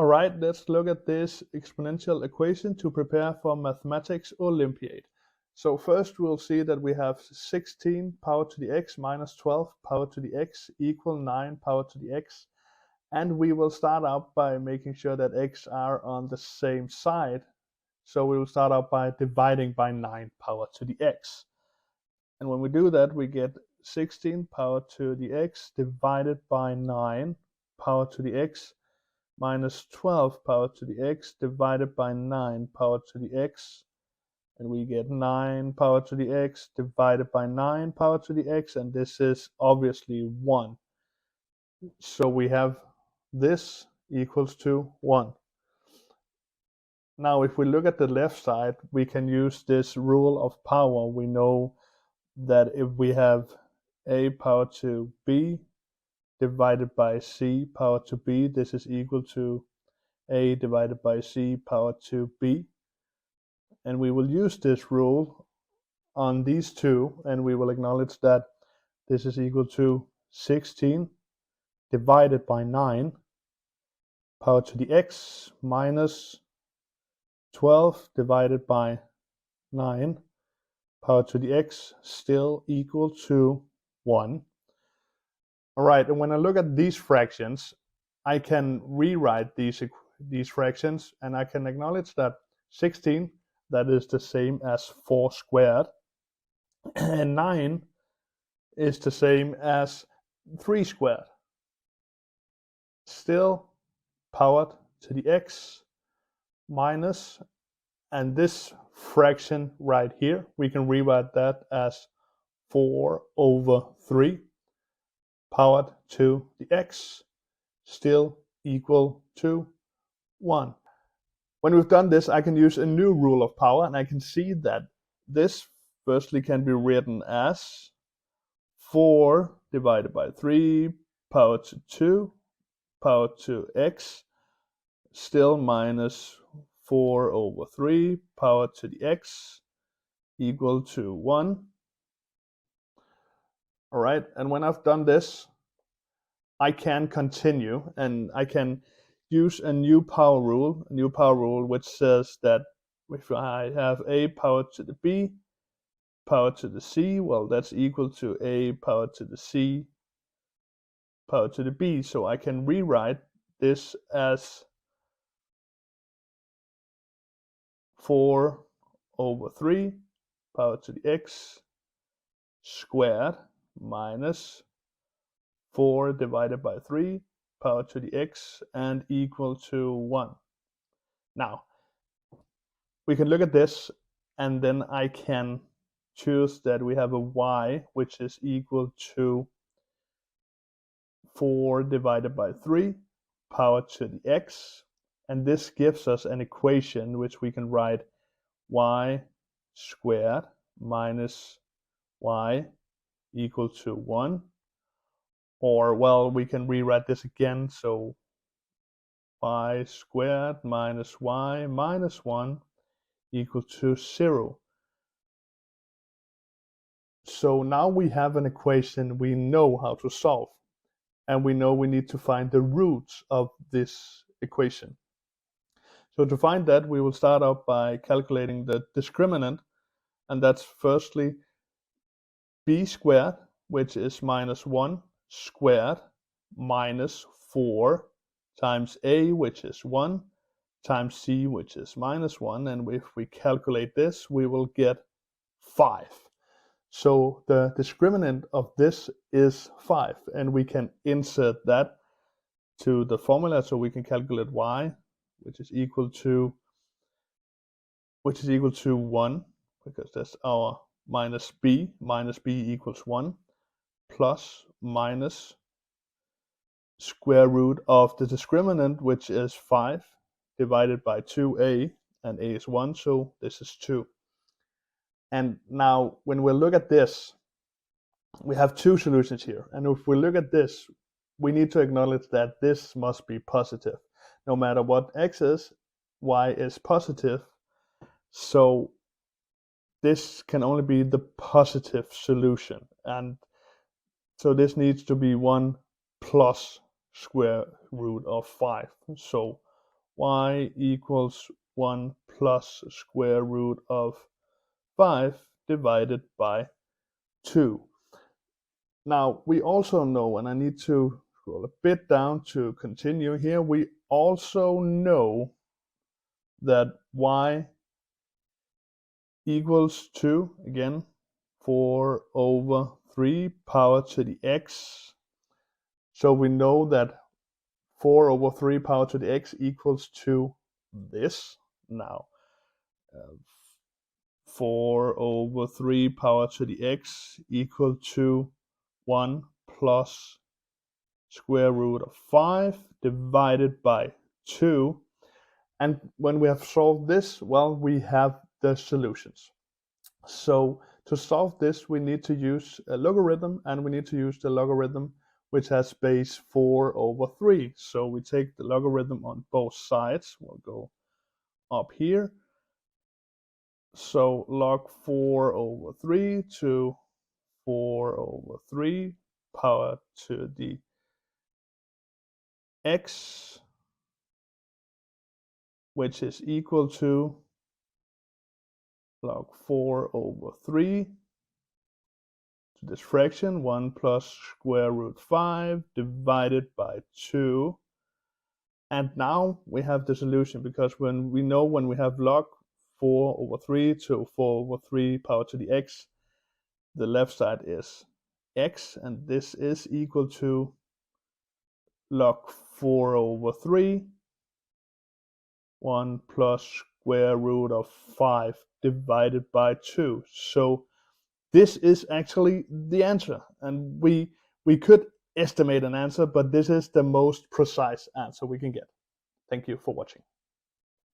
Alright, let's look at this exponential equation to prepare for Mathematics Olympiad. So first we'll see that we have 16 power to the x minus 12 power to the x equal 9 power to the x. And we will start out by making sure that x are on the same side. So we will start out by dividing by 9 power to the x. And when we do that, we get 16 power to the x divided by 9 power to the x minus 12 power to the x divided by 9 power to the x, and we get 9 power to the x divided by 9 power to the x, and this is obviously 1. So we have this equals to 1. Now if we look at the left side, we can use this rule of power. We know that if we have a power to b divided by c power to b, this is equal to a divided by c power to b. And we will use this rule on these two, and we will acknowledge that this is equal to 16 divided by 9 power to the x minus 12 divided by 9 power to the x, still equal to 1. Alright, and when I look at these fractions, I can rewrite these fractions, and I can acknowledge that 16, that is the same as 4 squared, and 9 is the same as 3 squared. Still powered to the x minus, and this fraction right here, we can rewrite that as 4 over 3 powered to the x, still equal to 1. When we've done this, I can use a new rule of power, and I can see that this firstly can be written as 4 divided by 3 power to 2 power to x, still minus 4 over 3 power to the x equal to 1. Alright, and when I've done this, I can continue, and I can use a new power rule which says that if I have a power to the b power to the c, well, that's equal to a power to the c power to the b. So I can rewrite this as 4 over 3 power to the x squared minus 4 divided by 3 power to the x and equal to 1. Now, we can look at this, and then I can choose that we have a y which is equal to 4 divided by 3 power to the x, and this gives us an equation which we can write y squared minus y equal to 1. Or, well, we can rewrite this again, so y squared minus y minus 1 equal to 0. So now we have an equation we know how to solve, and we know we need to find the roots of this equation. So to find that, we will start out by calculating the discriminant, and that's firstly b squared, which is minus 1 squared minus 4 times a, which is 1, times c, which is minus 1, and if we calculate this, we will get 5. So the discriminant of this is 5, and we can insert that to the formula, so we can calculate y, which is equal to 1, because that's our minus b equals 1, plus minus square root of the discriminant, which is 5, divided by 2a, and a is 1, so this is 2. And now when we look at this, we have two solutions here, and if we look at this, we need to acknowledge that this must be positive. No matter what x is, y is positive, so this can only be the positive solution, and so this needs to be 1 plus square root of 5. So y equals 1 plus square root of 5 divided by 2. Now we also know, and I need to scroll a bit down to continue here, we also know that y equals to, again, 4 over 3 power to the x. So we know that 4 over 3 power to the x equals to this. Now, 4 over 3 power to the x equal to 1 plus square root of 5 divided by 2. And when we have solved this, well, we have the solutions. So to solve this, we need to use a logarithm, and we need to use the logarithm which has base 4 over 3. So we take the logarithm on both sides. We'll go up here. So log 4 over 3 to 4 over 3 power to the x, which is equal to log 4 over 3 to this fraction, 1 plus square root 5 divided by 2. And now we have the solution, because when we have log 4 over 3 to 4 over 3 power to the x, the left side is x, and this is equal to log 4 over 3, 1 plus square root of 5 divided by 2. So this is actually the answer, and we could estimate an answer, but this is the most precise answer we can get. Thank you for watching.